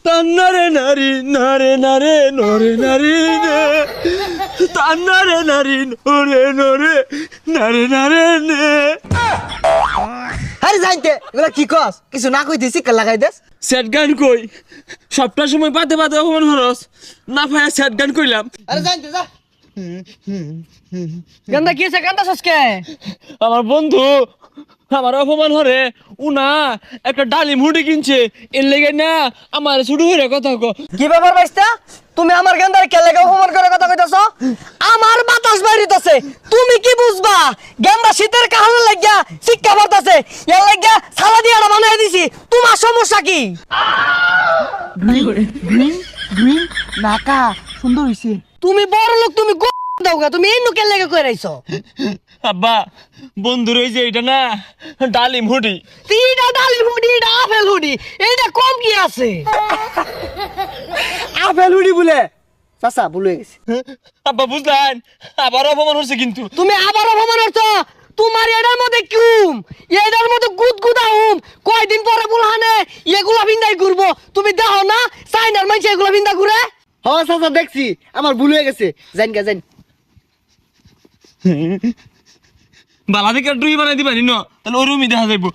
তান্নারে নারী নারে নারে নরে নারী রে তান্নারে নারী নরে নরে নারে নারে নে। আরে জানতে এগুলা কি কস কিছু না কইতে শিক্ষা লাগাই দেস। স্যাড গান কই সবটা সময় পাতে পাতে অপমান হরস না ভাইয়া স্যাড গান কইলাম। আরে জানতে যা গান্দা কি আছে গান্দা সসকে আমার বন্ধু আমার অপমান হরে উনা একটা ডালিম হুডি কিনছে এর লেগে না আমার শুরু হয়ে কথা কো। কি ব্যাপার বাইস্তা তুমি আমার গান্দার কে লাগা অপমান করে কথা কইতাছো? আমার বাতাস বাইরিতেছে তুমি কি বুঝবা? গান্দা শীতের কারণে লাগিয়া শিক্ষা পড়তাছে এর লাগিয়া সালা দিয়া বানাই দিছি। তোমার সমস্যা কি? গ্রিন নাকা সুন্দর হইছে। তুমি বড় লোক তুমি দাওগা তুমি এই নুকে লেগে কইরাইছো। আব্বা বন্ধুর ওই যে এটা না ডালিম হুডি তিনটা ডালিম হুডি এটা আপেল হুডি এইটা কম কি আছে? আপেল হুডি বলে চাচা ভুলে গেছে। আব্বা বুঝলেন আবার অপমান হচ্ছে কিন্তু। তুমি আবার অপমান হচ্ছ। তোমার এটার মধ্যে কিউম এটার মধ্যে গুদগুদা হুম কয়দিন পরে বুলহানে এগুলা ভিন্দাই ঘুরবো। তুমি দেখো না চাইনার মাইছে এগুলা ভিন্দা ঘুরে। হ্যাঁ চাচা দেখছি আমার ভুল হয়ে গেছে জান গা জান। বালা থেকে ডুই বানাই দিবা নি ন তাহলে ওই রুমই দেখা যাইব।